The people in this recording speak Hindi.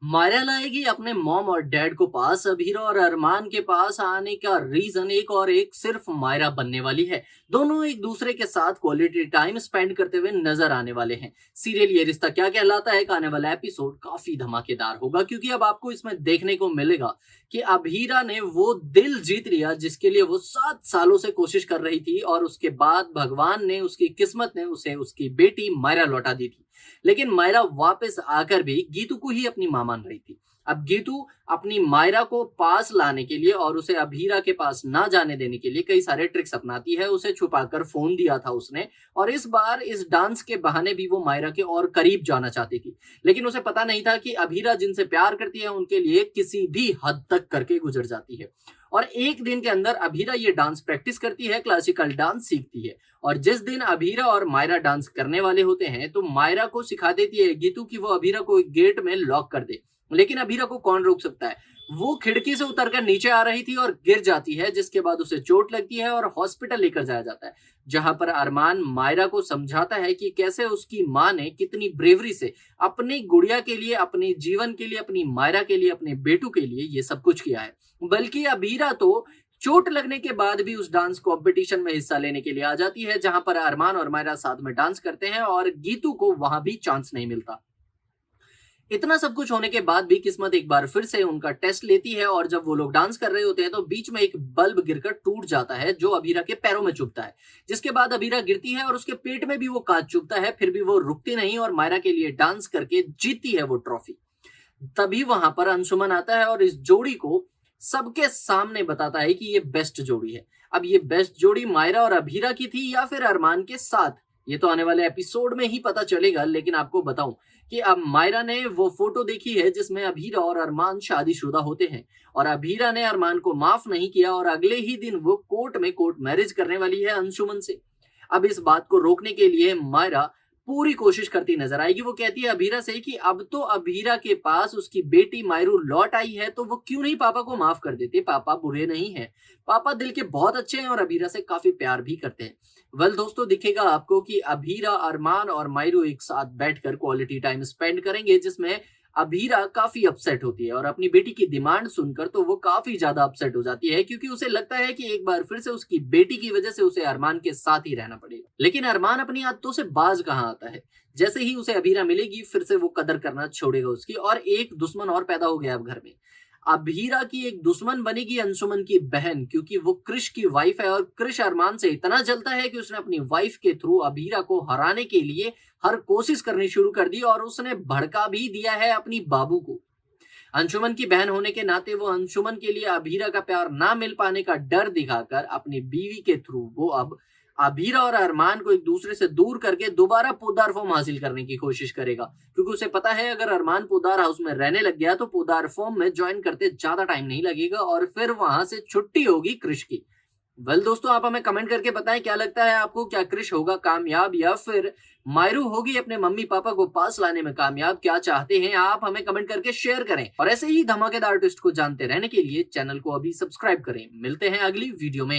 मायरा लाएगी अपने मॉम और डैड को पास। अब हीरो और अरमान के पास आने का रीजन एक और एक सिर्फ मायरा बनने वाली है। दोनों एक दूसरे के साथ क्वालिटी टाइम स्पेंड करते हुए नजर आने वाले हैं। सीरियल ये रिश्ता क्या कहलाता है का आने वाला एपिसोड काफी धमाकेदार होगा, क्योंकि अब आपको इसमें देखने को मिलेगा कि अब हीरा ने वो दिल जीत लिया जिसके लिए वो 7 सालों से कोशिश कर रही थी, और उसके बाद भगवान ने, उसकी किस्मत ने उसे उसकी बेटी मायरा लौटा दी थी। लेकिन मायरा वापस आकर भी गीतू को ही अपनी मां मान रही थी। अब गीतू अपनी मायरा को पास लाने के लिए और उसे अभीरा के पास ना जाने देने के लिए कई सारे ट्रिक्स अपनाती है। उसे छुपाकर फोन दिया था उसने, और इस बार इस डांस के बहाने भी वो मायरा के और करीब जाना चाहती थी। लेकिन उसे पता नहीं था कि अभीरा जिनसे प्यार करती है उनके लिए किसी भी हद तक करके गुजर जाती है। और एक दिन के अंदर अभीरा ये डांस प्रैक्टिस करती है, क्लासिकल डांस सीखती है। और जिस दिन अभीरा और मायरा डांस करने वाले होते हैं तो मायरा को सिखा देती है गीतू कि वो अभीरा को एक गेट में लॉक कर दे। लेकिन अभीरा को कौन रोक सकता है। वो खिड़की से उतरकर नीचे आ रही थी और गिर जाती है, जिसके बाद उसे चोट लगती है और हॉस्पिटल लेकर जाया जाता है, जहां पर अरमान मायरा को समझाता है कि कैसे उसकी माँ ने कितनी ब्रेवरी से अपनी गुड़िया के लिए, अपने जीवन के लिए, अपनी मायरा के लिए, अपने बेटू के लिए ये सब कुछ किया है। बल्कि अभीरा तो चोट लगने के बाद भी उस डांस कॉम्पिटिशन में हिस्सा लेने के लिए आ जाती है, जहां पर अरमान और मायरा साथ में डांस करते हैं और गीतू को वहां भी चांस नहीं मिलता। इतना सब कुछ होने के बाद भी किस्मत एक बार फिर से उनका टेस्ट लेती है, और जब वो लोग डांस कर रहे होते हैं तो बीच में एक बल्ब गिरकर टूट जाता है जो अभीरा के पैरों में चुभता है। जिसके बाद अभीरा गिरती है और उसके पेट में भी वो कांच चुभता है, फिर भी वो रुकती नहीं और मायरा के लिए डांस करके जीतती है वो ट्रॉफी। तभी वहां पर अंशुमन आता है और इस जोड़ी को सबके सामने बताता है कि ये बेस्ट जोड़ी है। अब ये बेस्ट जोड़ी मायरा और अभीरा की थी या फिर अरमान के साथ, ये तो आने वाले एपिसोड में ही पता चलेगा। लेकिन आपको बताऊं कि अब मायरा ने वो फोटो देखी है जिसमें अभीरा और अरमान शादीशुदा होते हैं, और अभीरा ने अरमान को माफ नहीं किया और अगले ही दिन वो कोर्ट में कोर्ट मैरिज करने वाली है अंशुमन से। अब इस बात को रोकने के लिए मायरा पूरी कोशिश करती नजर आएगी। वो कहती है अभीरा से कि अब तो अभीरा के पास उसकी बेटी मायरू लौट आई है, तो वो क्यों नहीं पापा को माफ कर देती। पापा बुरे नहीं है, पापा दिल के बहुत अच्छे हैं और अभीरा से काफी प्यार भी करते हैं। वेल दोस्तों, दिखेगा आपको कि अभीरा, अरमान और मायरू एक साथ बैठकर क्वालिटी टाइम स्पेंड करेंगे, जिसमें अभीरा काफी अपसेट होती है और अपनी बेटी की डिमांड सुनकर तो वो काफी ज्यादा अपसेट हो जाती है, क्योंकि उसे लगता है कि एक बार फिर से उसकी बेटी की वजह से उसे अरमान के साथ ही रहना पड़ेगा। लेकिन अरमान अपनी आदतों से बाज कहाँ आता है। जैसे ही उसे अभीरा मिलेगी फिर से वो कदर करना छोड़ेगा उसकी, और एक दुश्मन और पैदा हो गया अब घर में। अभीरा की एक दुश्मन बनेगी अंशुमन की बहन, क्योंकि वो कृष की वाइफ है और कृष अरमान से इतना जलता है कि उसने अपनी वाइफ के थ्रू अभीरा को हराने के लिए हर कोशिश करनी शुरू कर दी, और उसने भड़का भी दिया है अपनी बाबू को। अंशुमन की बहन होने के नाते वो अंशुमन के लिए अभीरा का प्यार ना मिल पाने का डर दिखाकर अपनी बीवी के थ्रू वो अब अभीरा और अरमान को एक दूसरे से दूर करके दोबारा पोदार फॉर्म हासिल करने की कोशिश करेगा, क्योंकि उसे पता है अगर अरमान पोदार हाउस में रहने लग गया तो पोदार फॉर्म में ज्वाइन करते ज्यादा टाइम नहीं लगेगा और फिर वहां से छुट्टी होगी कृष की। वेल दोस्तों, आप हमें कमेंट करके बताएं क्या लगता है आपको, क्या कृष होगा कामयाब या फिर मायरू होगी अपने मम्मी पापा को पास लाने में कामयाब। क्या चाहते हैं आप, हमें कमेंट करके शेयर करें, और ऐसे ही धमाकेदार ट्विस्ट को जानते रहने के लिए चैनल को अभी सब्सक्राइब करें। मिलते हैं अगली वीडियो में।